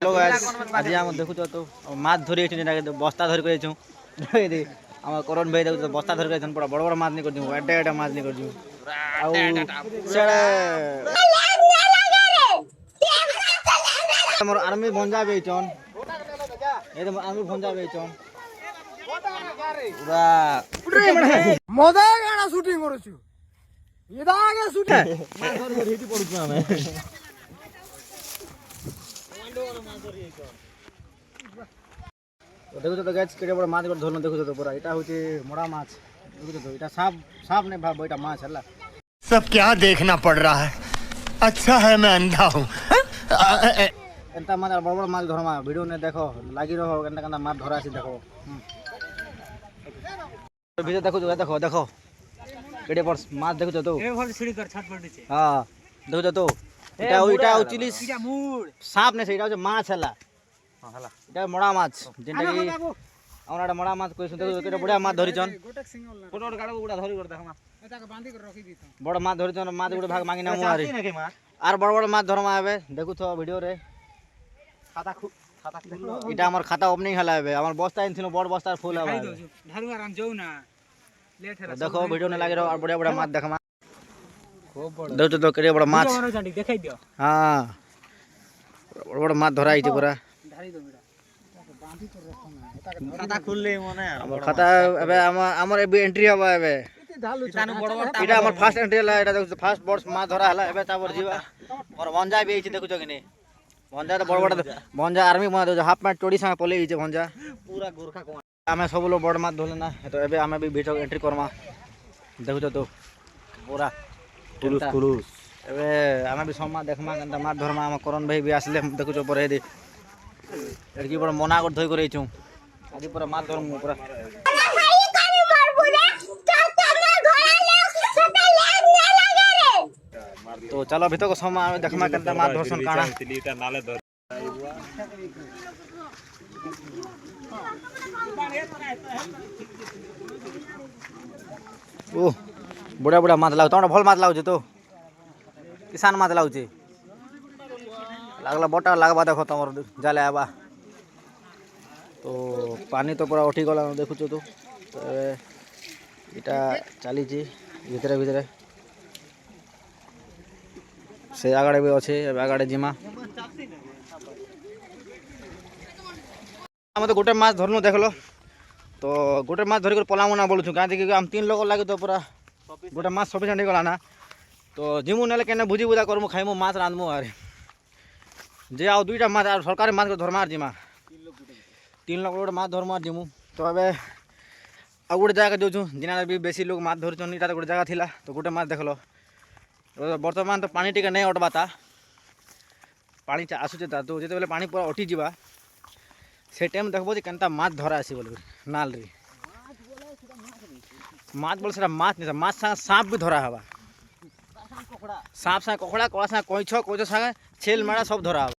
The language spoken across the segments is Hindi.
आज आम देखु तो माछ धरी बस्ता धरिक आम करण भाई देखो बस्ता धरिक पूरा बड़ बड़ माछ नहीं कर एडा एडा माछ नहीं कर आर्मी भंजा बेचन आर्मी भंजा बेचन पूरा मजा गाना शूटिंग करछु इदा आगे शूटिंग माछ धरि हेटी पडुछु आमे देखो तो गाइस केडे बड़ माछ धरन देखो तो पूरा एटा होचे मोड़ा माछ देखो तो एटा सांप सांप ने भाब एटा माछ हला सब क्या देखना पड़ रहा है अच्छा है मैं अंधा हूं एंता माछ बड़ बड़ माछ धरमा वीडियो ने देखो लागी रहो केनता केनता माछ धरा छी देखो वीडियो देखो तो देखो देखो केडे बड़ माछ देखो तो ए भल सीढ़ी कर छटपट छे हां देखो तो एटा एटा उचिली सांप ने सेटा होचे माछ हला हला एटा मोड़ा माछ जेंटा कि हमरा मोड़ा माछ कोइ सुन देखो केडे बढ़िया माछ धरिचन फोटो गाडो गुडा धरि कर देखमा एटा के बांधी कर रखी दी बड़ माछ धरिचन माछ गुडे भाग मांगी ना मुआरी आर बड़ बड़ माछ धरमा आबे देखु तो वीडियो रे खाता खुल्लो इटा हमर खाता ओपनिंग हला आबे हमर बस्ता इनथिनो बड़ बस्ता फुल आबे ढारू आराम जाऊ ना लेट है देखो वीडियो ने लागे रहो और बढ़िया बढ़िया माछ देखमा खूब बड़ देखो तो केडे बड़ माछ देखाई दियो हां बड़ बड़ माछ धराई छे पूरा ढारी दो बेटा बांधी कर रखो ना खाता खुलले मने हमर खाता एबे हमर एबे एंट्री हबा एबे इतानो बड़ बड़ इटा हमर फर्स्ट एंट्री हला एटा देखो फर्स्ट बॉस माछ धरा हला एबे तापर जीवा और भंजा भी आइछ देखु छ कि नै भंजा तो बड़ बड़ भंजा आर्मी माछ हाफ पैंट टोडी संग पले आइछ भंजा पूरा गोरखा को आमे सब लोग बड़ माछ धोले ना तो एबे आमे भी वीडियो एंट्री करमा देखु तो पूरा पुलिस पुलिस एबे आमे भी सब माछ देखमा केनता माछ धरमा हम करण भाई भी आसले देखु छ पर हेदी एडकी बड़ मना कर धोई करैछु आदि पूरा माछ धरमु पूरा तो चलो भीतर को समा देखमा केनता माछ धरसन काना ओ बुढ़ा बुढ़ा माछ लाग तोरा भल माछ लाग तो किसान माछ लाग लागला बोटा लागबा देखो तमर जाले आबा तो पानी तो पूरा उठी गला देखु तो इटा चली छी भीतर भीतर से आगड़े भी अच्छे आगड़े जिमा हम तो गोटे माछ धरनु देखलो तो गोटे माछ धरिक पलामु ना बोलछु गाँ देखि हम 3 लोग लागे तो पूरा गोटे माछ सफिशिएंट गला ना तो जिमु नेले केने भुजी बुजा करमु खाइमु माछ रांधमु आरे जे आउ दुईटा माछ आर सरकारी माछ को धरमार जिमा 3 लोग गोटे माछ धरमार जिमु तो अबे आ गोटे जगह जोछु जिना भी बेसी लोग माछ धरछन इटा गोटे जगह थिला तो गोटे माछ देखलो वर्तमान तो पानी टिके नहीं अटबाता पानी आसुचे तो जेते बेले पानी पूरा अटि जीवा से टाइम देखबो जे केनता माछ धरा आसी बोल नाल रे माछ बोल सेटा माछ नहीं माछ संग सांप भी धरा हवा सांप संग कोखड़ा कोड़ा संग कोइछो कोइछो संग छेल मारा सब धरा हवा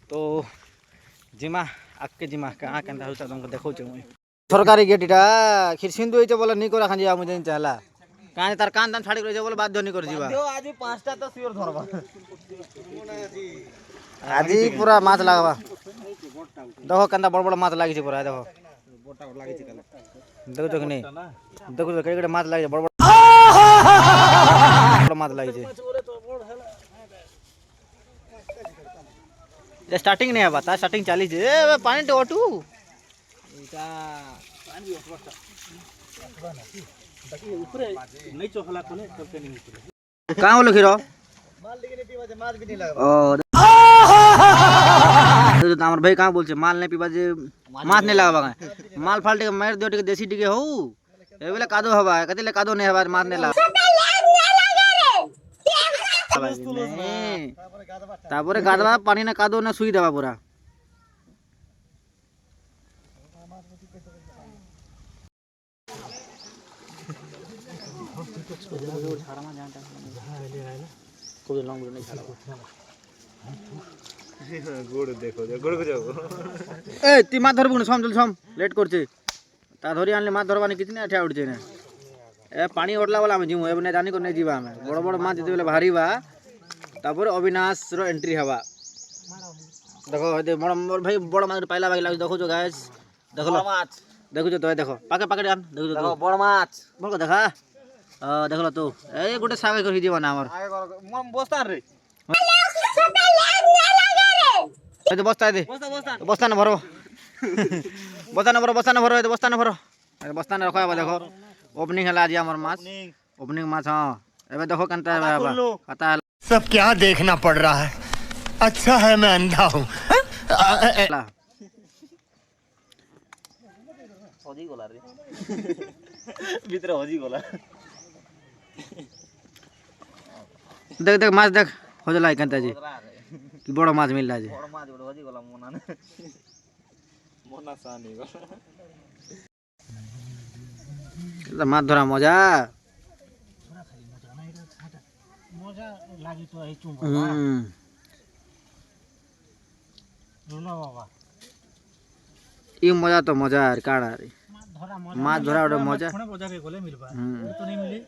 तो जिमा आके जिमा कहाँ केनता होता तुमको देखौ छ मुई सरकारी गेट इटा खिर सिंधु होइछ बोले नी कोरा खांजिया मुझे चाहला काहे तार कान दान छाड़ी कर बोले बाध्य नी कर जीवा आज 5टा तो सियोर धरबा आज पूरा माछ लागबा देखो केनता बड़ बड़ माछ लागि छ पूरा देखो बोटा लागि छ तले देखो तो कि नहीं देखो तो केड़े माछ लागि बड़ बड़ माछ लागि छ ये स्टार्टिंग नहीं है बता स्टार्टिंग चाली छ ए पानी टोटू इटा पानी अवस्था बाकी ऊपरे नहीं चोखला कोने तब के नहीं ऊपरे कहां होलो खिरो माल लेके नहीं पीवा जे माछ भी नहीं लागबा ओ तो हमर भाई कहां बोल छे माल नहीं पीवा जे माछ नहीं लागबा माल फाल्टे के मार दियो टिके देसी टिके हो ए बेले कादो हवा कतिले कादो नहीं हवा माछ नहीं लाग तापरे गादवा पानी ना कादो ना सुई देबा पूरा गोड़ देखो गोड़ को जाओ ए ती माछ धरबु न सम जल सम लेट करछे ता धरि आनले माछ धरबानी कितने आठा उठछे ने ए पानी ओटला वाला में जिमु एबने जानी को नहीं जीवा में बड़ बड़ माछ जेते बेले भारी बा तापर अविनाश रो एंट्री हवा देखो ए मोर भाई बड़ माछ पाइला बाकी लाग देखो जो गाइस देखो माछ देखो जो तो देखो पाके पाके आन देखो जो देखो बड़ माछ बोल को देखा देखलो तू ए गुटे सागे कर जीवा ना हमर आगे कर बस्तान रे ए बस्ता दे बस्ता न भरो बस्ता न भरो बस्ता न भरो बस्ता न रखो देखो ओपनिंग हला आज हमर माछ ओपनिंग माछ हां एबे देखो कंता पता सब क्या देखना पड़ रहा है अच्छा है मैं अंधा हूँ हजी गला रे भीतर हजी गला देख देख माछ देख हो जाला कंता जी कि बड़ माछ मिल रहा जी बड़ माछ हजी गला मोना ने मोना सानी गला माछ धरा मजा लागी तो आई चुंबा रोला बाबा ई मजा तो मजा यार काड़ा रे माछ धरा ओडे मजा कोने मजा के गोले मिलबा तो नहीं मिली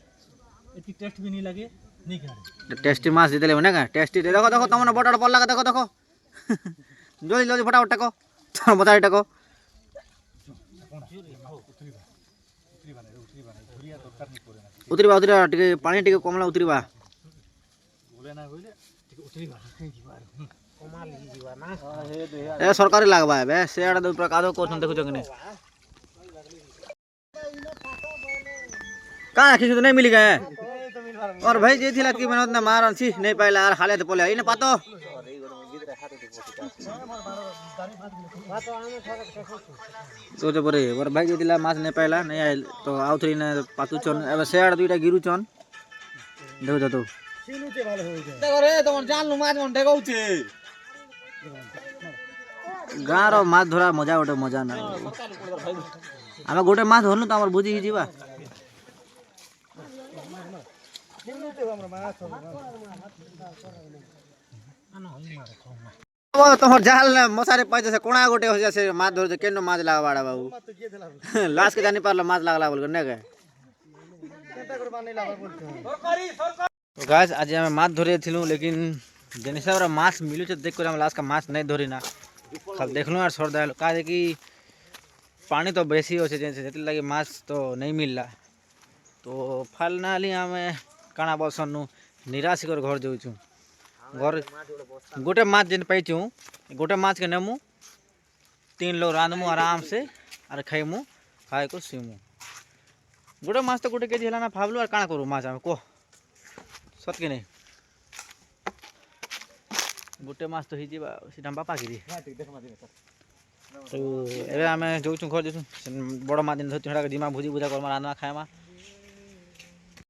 इतनी टेस्ट भी नहीं लगे नहीं करे टेस्टी माछ देले बने का टेस्टी देखो देखो तमने बटड़ पल्ला देखो देखो जल्दी जल्दी फटाफट टको तो बता टको उतरीबा उतरीबा टिके पानी टिके कमला उतरीबा ए सरकारी लागबा बे सेड दो प्रकार को कोन देखु जगने का खिस तो नहीं मिली गए और भाई जे थिला कि मेहनत ना मारन छी नहीं पाइला यार हाले तो पले इन पातो तो जे परे और भाई जे थिला माछ नहीं पाइला नहीं आइल तो आउथरी ने पातु चन एबे सेड दुइटा गिरु चन देखो जा तो सिनुते ভালো হয়ে যায় দেখো রে তোমার জানলু মাছ মন ঠেকাউছে গাঁর মাছ ধরা মজা ওটা মজা না আমরা গোটে মাছ ধরলু তো আমার বুঝি ଯିବା তোমার জাল মশারে পাইছে সে কোনা গোটে হইছে সে মাছ ধরছে কেন মাছ লাগাবাড়া বাবু লাস্ট के জানি পারলো মাছ লাগলা বল না কে तो गाइस आज हमें माछ धरे थिलु लेकिन जेन हिसाब रे माछ मिलु छ देख कर हम लास्ट का माछ नहीं धरी ना सब देखलु यार छोड़ देल का कि पानी तो बेसी हो से जेते लगे माछ तो नहीं मिलला तो फाइनली हमें काना बसनु निराश कर घर जाऊ छु घर गोटे माछ जेन पाइछु गोटे माछ के नेमु 3 लोग रांधमु आराम से और खाइमु खाए को सीमु गोटे माछ तो गोटे केजी हला ना फाबलु और काना करू माछ हम को सत के नहीं गोटे माछ तो ही जीवा सीधा बापा गिरी तो एबे हमें जो घर जो बड़ माछ दिन धरती हड़ा के जिमा भुजी बुझा कर रांधमा खाएमा